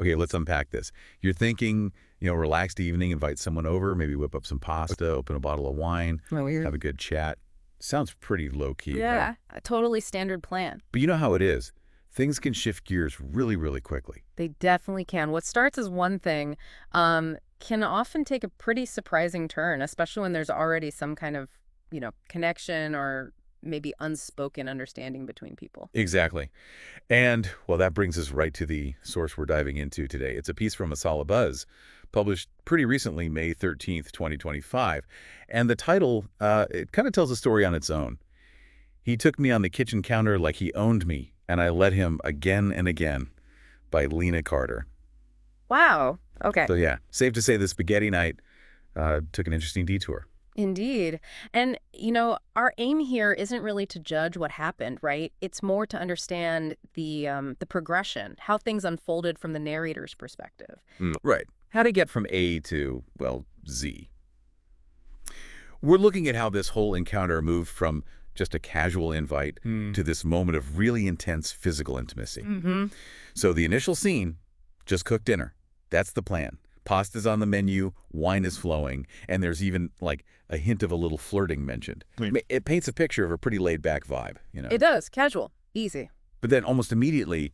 Okay, let's unpack this. You're thinking, relaxed evening, invite someone over, maybe whip up some pasta, open a bottle of wine, Oh, weird. have a good chat. Sounds pretty low-key, right? Yeah, a totally standard plan. But you know how it is. Things can shift gears really, really quickly. They definitely can. What starts as one thing can often take a pretty surprising turn, especially when there's already some kind of, connection or maybe unspoken understanding between people. Exactly. And, well, that brings us right to the source we're diving into today. It's a piece from Masala Buzz, published pretty recently, May 13th, 2025. And the title, it kind of tells a story on its own. He took me on the kitchen counter like he owned me, and I let him again and again, by Lena Carter. Wow. Okay. So yeah, safe to say the spaghetti night took an interesting detour. Indeed. And, our aim here isn't really to judge what happened, right? It's more to understand the progression, how things unfolded from the narrator's perspective. Right. How to get from A to, well, Z. We're looking at how this whole encounter moved from just a casual invite to this moment of really intense physical intimacy. Mm-hmm. So the initial scene, just cook dinner. That's the plan. Pasta's on the menu, wine is flowing, and there's even, like, a hint of a little flirting mentioned. It paints a picture of a pretty laid-back vibe, It does. Casual. Easy. But then almost immediately,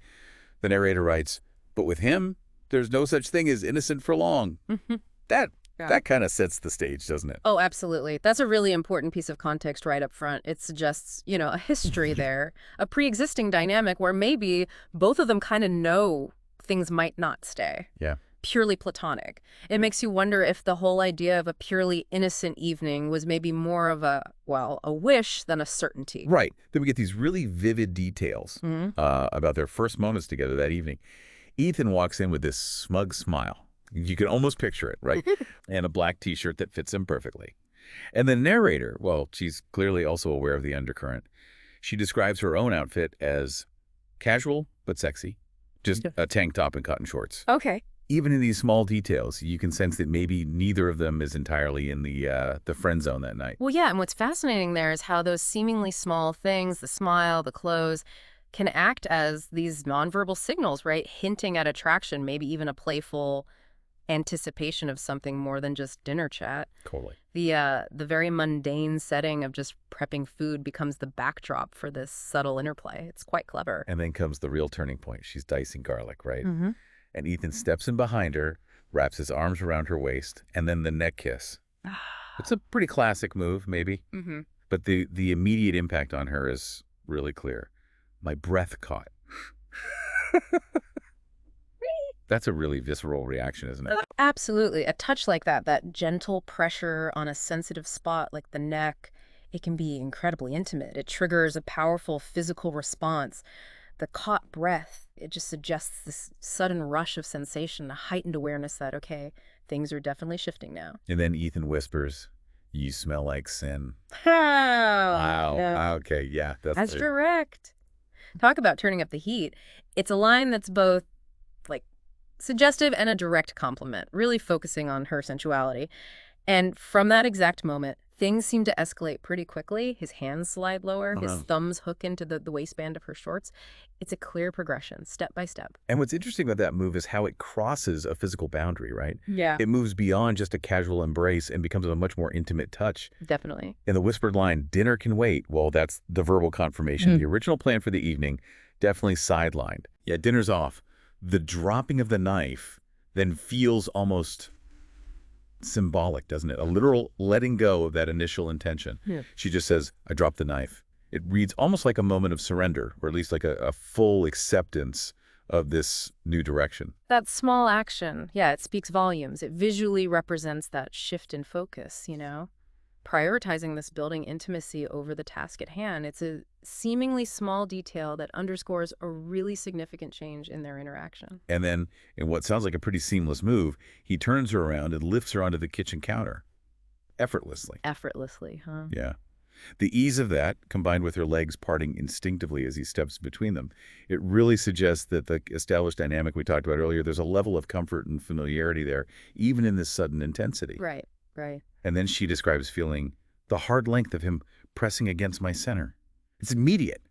the narrator writes, but with him, there's no such thing as innocent for long. Mm-hmm. That kind of sets the stage, doesn't it? Oh, absolutely. That's a really important piece of context right up front. It suggests, a history there, a pre-existing dynamic where maybe both of them kind of know things might not stay. Yeah. Purely platonic. It makes you wonder if the whole idea of a purely innocent evening was maybe more of a wish than a certainty. Right. Then we get these really vivid details Mm-hmm. about their first moments together that evening. Ethan walks in with this smug smile. You can almost picture it, right? And a black T-shirt that fits him perfectly. And the narrator, well, she's clearly also aware of the undercurrent. She describes her own outfit as casual but sexy, just a tank top and cotton shorts. Okay. Even in these small details, you can sense that maybe neither of them is entirely in the friend zone that night. Well, yeah, and what's fascinating there is how those seemingly small things, the smile, the clothes, can act as these nonverbal signals, right? Hinting at attraction, maybe even a playful anticipation of something more than just dinner chat. Totally. The very mundane setting of just prepping food becomes the backdrop for this subtle interplay. It's quite clever. And then comes the real turning point. She's dicing garlic, right? Mm-hmm. And Ethan steps in behind her, wraps his arms around her waist, and then the neck kiss. It's a pretty classic move, maybe. Mm-hmm. But the immediate impact on her is really clear. My breath caught. That's a really visceral reaction, isn't it? Absolutely. A touch like that gentle pressure on a sensitive spot like the neck, it can be incredibly intimate. It triggers a powerful physical response. The caught breath, it just suggests this sudden rush of sensation, a heightened awareness that, okay, things are definitely shifting now. And then Ethan whispers, you smell like sin. Wow. Wow. Okay, yeah. That's direct. Talk about turning up the heat. It's a line that's both, like, suggestive and a direct compliment, really focusing on her sensuality. And from that exact moment, things seem to escalate pretty quickly. His hands slide lower. His thumbs hook into the waistband of her shorts. It's a clear progression, step by step. And what's interesting about that move is how it crosses a physical boundary, right? Yeah. It moves beyond just a casual embrace and becomes a much more intimate touch. Definitely. In the whispered line, dinner can wait, well, that's the verbal confirmation. The original plan for the evening, definitely sidelined. Yeah, dinner's off. The dropping of the knife then feels almost symbolic, doesn't it? A literal letting go of that initial intention. Yeah. She just says, I dropped the knife. It reads almost like a moment of surrender, or at least like a full acceptance of this new direction. That small action, yeah, it speaks volumes. It visually represents that shift in focus, prioritizing this building intimacy over the task at hand. It's a seemingly small detail that underscores a really significant change in their interaction. And then, in what sounds like a pretty seamless move, he turns her around and lifts her onto the kitchen counter. Effortlessly. Effortlessly, huh? Yeah. The ease of that, combined with her legs parting instinctively as he steps between them, it really suggests that the established dynamic we talked about earlier, there's a level of comfort and familiarity there, even in this sudden intensity. Right. And then she describes feeling the hard length of him pressing against my center. It's immediate,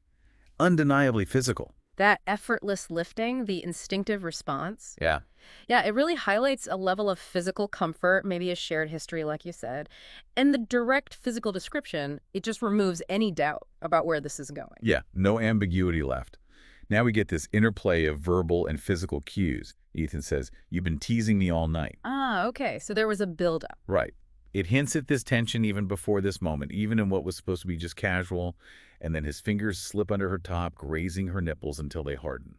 undeniably physical. That effortless lifting, the instinctive response. Yeah. Yeah, it really highlights a level of physical comfort, maybe a shared history, like you said. And the direct physical description, it just removes any doubt about where this is going. Yeah, no ambiguity left. Now we get this interplay of verbal and physical cues. Ethan says, "You've been teasing me all night." Ah, okay. So there was a buildup. Right. It hints at this tension even before this moment, even in what was supposed to be just casual, and then his fingers slip under her top, grazing her nipples until they harden.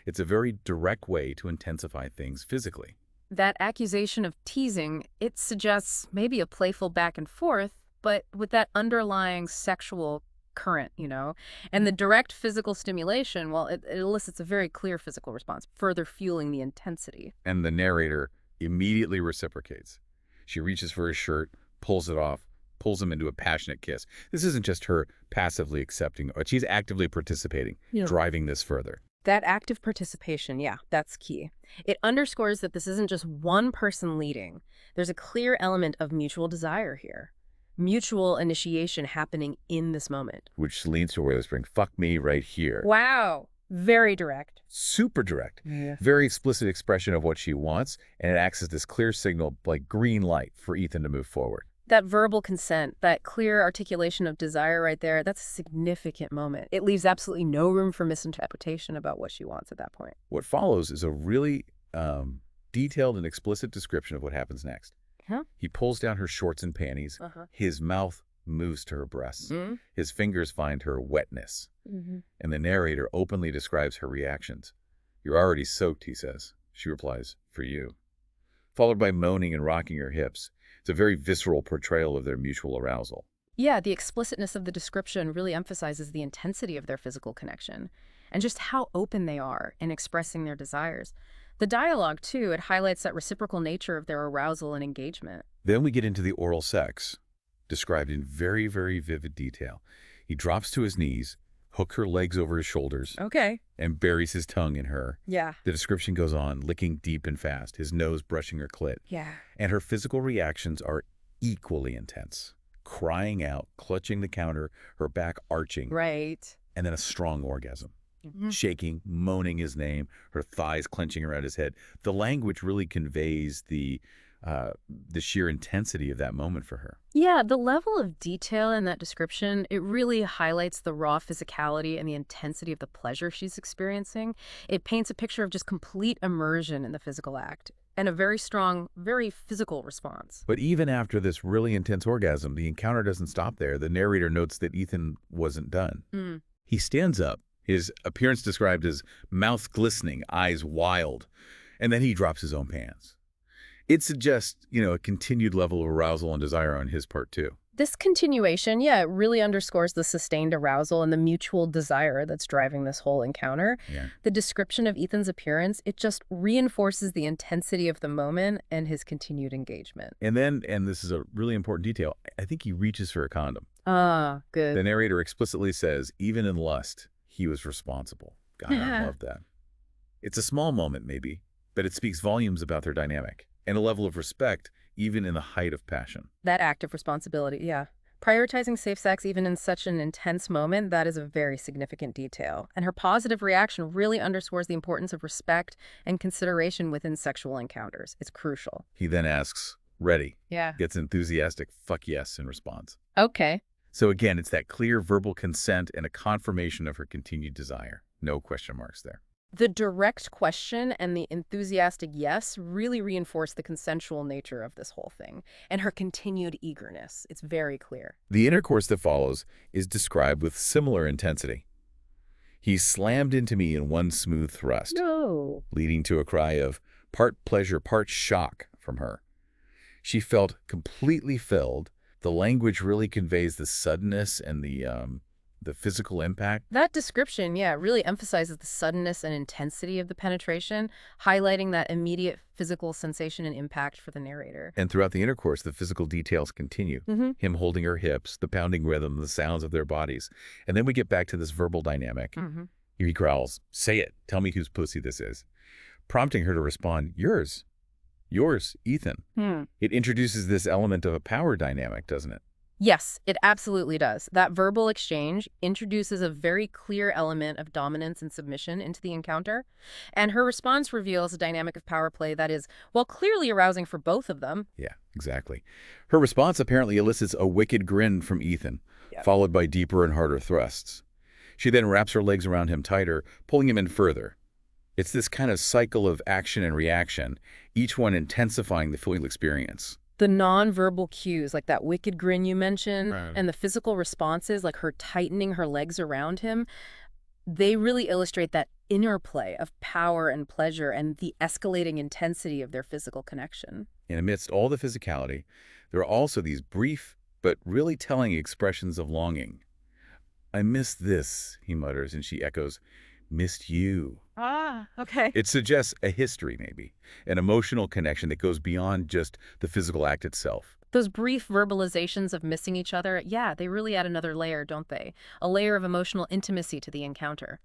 It's a very direct way to intensify things physically. That accusation of teasing, it suggests maybe a playful back and forth, but with that underlying sexual current. And the direct physical stimulation, well, it elicits a very clear physical response, further fueling the intensity. And the narrator immediately reciprocates. She reaches for his shirt, pulls it off, pulls him into a passionate kiss. This isn't just her passively accepting, but she's actively participating, Yeah. driving this further. That active participation, yeah, that's key. It underscores that this isn't just one person leading. There's a clear element of mutual desire here. Mutual initiation happening in this moment. Which leads to where this brings, "Fuck me right here." Wow. Very direct. Super direct. Yeah. Very explicit expression of what she wants, and it acts as this clear signal, like green light, for Ethan to move forward. That verbal consent, that clear articulation of desire right there, that's a significant moment. It leaves absolutely no room for misinterpretation about what she wants at that point. What follows is a really detailed and explicit description of what happens next. Huh? He pulls down her shorts and panties. Uh-huh. His mouth moves to her breasts. Mm-hmm. His fingers find her wetness. And the narrator openly describes her reactions. "You're already soaked," he says. She replies, "For you." Followed by moaning and rocking her hips. It's a very visceral portrayal of their mutual arousal. Yeah, the explicitness of the description really emphasizes the intensity of their physical connection and just how open they are in expressing their desires. The dialogue, too, it highlights that reciprocal nature of their arousal and engagement. Then we get into the oral sex, described in very, very vivid detail. He drops to his knees, hooks her legs over his shoulders, Okay. and buries his tongue in her. Yeah. The description goes on, licking deep and fast, his nose brushing her clit. Yeah. And her physical reactions are equally intense. Crying out, clutching the counter, her back arching, Right. and then a strong orgasm. Mhm. Shaking, moaning his name, her thighs clenching around his head. The language really conveys the sheer intensity of that moment for her. Yeah, the level of detail in that description, it really highlights the raw physicality and the intensity of the pleasure she's experiencing. It paints a picture of just complete immersion in the physical act and a very strong, very physical response. But even after this really intense orgasm, the encounter doesn't stop there. The narrator notes that Ethan wasn't done. Mm. He stands up, his appearance described as mouth glistening, eyes wild, and then he drops his own pants. It suggests, a continued level of arousal and desire on his part, too. This continuation, yeah, it really underscores the sustained arousal and the mutual desire that's driving this whole encounter. Yeah. The description of Ethan's appearance, it just reinforces the intensity of the moment and his continued engagement. And then, and this is a really important detail, I think he reaches for a condom. Ah, The good. narrator explicitly says, even in lust, he was responsible. God, I love that. It's a small moment, maybe, but it speaks volumes about their dynamic and a level of respect, even in the height of passion. That act of responsibility, yeah. Prioritizing safe sex even in such an intense moment, that is a very significant detail. And her positive reaction really underscores the importance of respect and consideration within sexual encounters. It's crucial. He then asks, "Ready?" Yeah. Gets enthusiastic, "Fuck yes," in response. Okay. So again, it's that clear verbal consent and a confirmation of her continued desire. No question marks there. The direct question and the enthusiastic yes really reinforce the consensual nature of this whole thing and her continued eagerness. It's very clear. The intercourse that follows is described with similar intensity. He slammed into me in one smooth thrust, No. leading to a cry of part pleasure, part shock from her. She felt completely filled. The language really conveys the suddenness and the physical impact. That description, yeah, really emphasizes the suddenness and intensity of the penetration, highlighting that immediate physical sensation and impact for the narrator. And throughout the intercourse, the physical details continue. Mm-hmm. Him holding her hips, the pounding rhythm, the sounds of their bodies. And then we get back to this verbal dynamic. Mm-hmm. He growls, "Say it. Tell me whose pussy this is." Prompting her to respond, "Yours. Yours, Ethan." Hmm. It introduces this element of a power dynamic, doesn't it? Yes, it absolutely does. That verbal exchange introduces a very clear element of dominance and submission into the encounter, and her response reveals a dynamic of power play that is, well, clearly arousing for both of them. Yeah, exactly. Her response apparently elicits a wicked grin from Ethan, Yep. followed by deeper and harder thrusts. She then wraps her legs around him tighter, pulling him in further. It's this kind of cycle of action and reaction, each one intensifying the feeling experience. The nonverbal cues, like that wicked grin you mentioned, Right. and the physical responses, like her tightening her legs around him, they really illustrate that interplay of power and pleasure and the escalating intensity of their physical connection. And amidst all the physicality, there are also these brief but really telling expressions of longing. I miss this, he mutters, and she echoes, missed you. Ah, okay. It suggests a history, maybe, an emotional connection that goes beyond just the physical act itself. Those brief verbalizations of missing each other, yeah, they really add another layer, don't they? A layer of emotional intimacy to the encounter.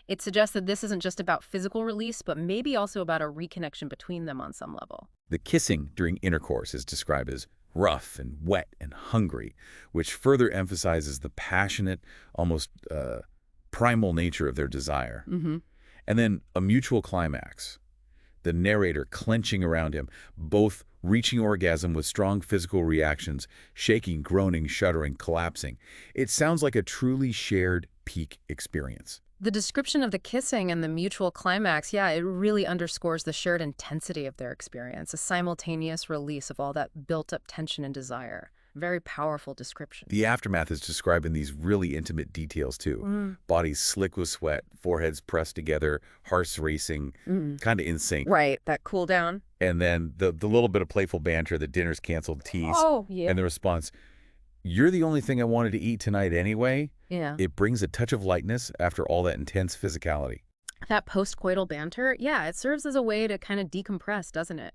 It suggests that this isn't just about physical release, but maybe also about a reconnection between them on some level. The kissing during intercourse is described as rough and wet and hungry, which further emphasizes the passionate, almost primal nature of their desire. Mm-hmm. And then a mutual climax, the narrator clenching around him, both reaching orgasm with strong physical reactions, shaking, groaning, shuddering, collapsing. It sounds like a truly shared peak experience. The description of the kissing and the mutual climax, yeah, it really underscores the shared intensity of their experience, a simultaneous release of all that built-up tension and desire. Very powerful description. The aftermath is described in these really intimate details, too. Mm. Bodies slick with sweat, foreheads pressed together, hearts racing, Mm. kind of in sync. Right, that cool down. And then the little bit of playful banter, the dinner's canceled tease, Oh, yeah. and the response, you're the only thing I wanted to eat tonight anyway. Yeah. It brings a touch of lightness after all that intense physicality. That post-coital banter, yeah, it serves as a way to kind of decompress, doesn't it?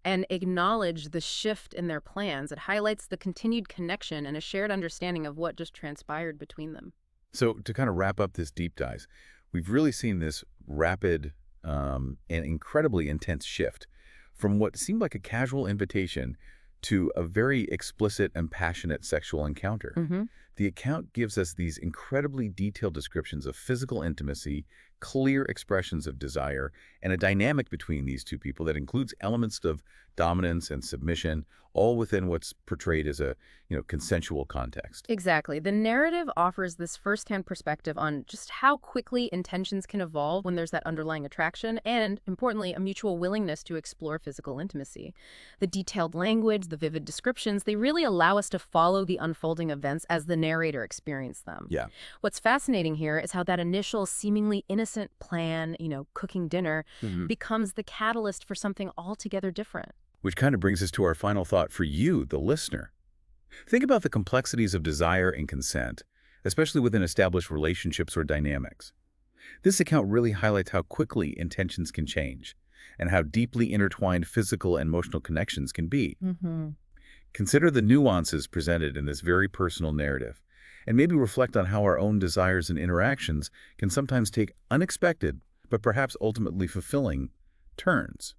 And acknowledge the shift in their plans. It highlights the continued connection and a shared understanding of what just transpired between them. So to kind of wrap up this deep dive, we've really seen this rapid and incredibly intense shift from what seemed like a casual invitation to a very explicit and passionate sexual encounter. Mm-hmm. The account gives us these incredibly detailed descriptions of physical intimacy, clear expressions of desire, and a dynamic between these two people that includes elements of dominance and submission, all within what's portrayed as a, consensual context. Exactly. The narrative offers this firsthand perspective on just how quickly intentions can evolve when there's that underlying attraction and, importantly, a mutual willingness to explore physical intimacy. The detailed language, the vivid descriptions, they really allow us to follow the unfolding events as the narrator experienced them. Yeah. What's fascinating here is how that initial seemingly innocent plan, cooking dinner, becomes the catalyst for something altogether different. Which kind of brings us to our final thought for you, the listener. Think about the complexities of desire and consent, especially within established relationships or dynamics. This account really highlights how quickly intentions can change and how deeply intertwined physical and emotional connections can be. Mm-hmm. Consider the nuances presented in this very personal narrative, and maybe reflect on how our own desires and interactions can sometimes take unexpected, but perhaps ultimately fulfilling, turns.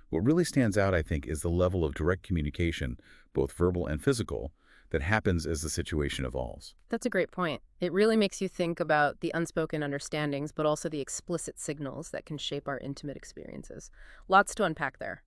What really stands out, I think, is the level of direct communication, both verbal and physical, that happens as the situation evolves. That's a great point. It really makes you think about the unspoken understandings, but also the explicit signals that can shape our intimate experiences. Lots to unpack there.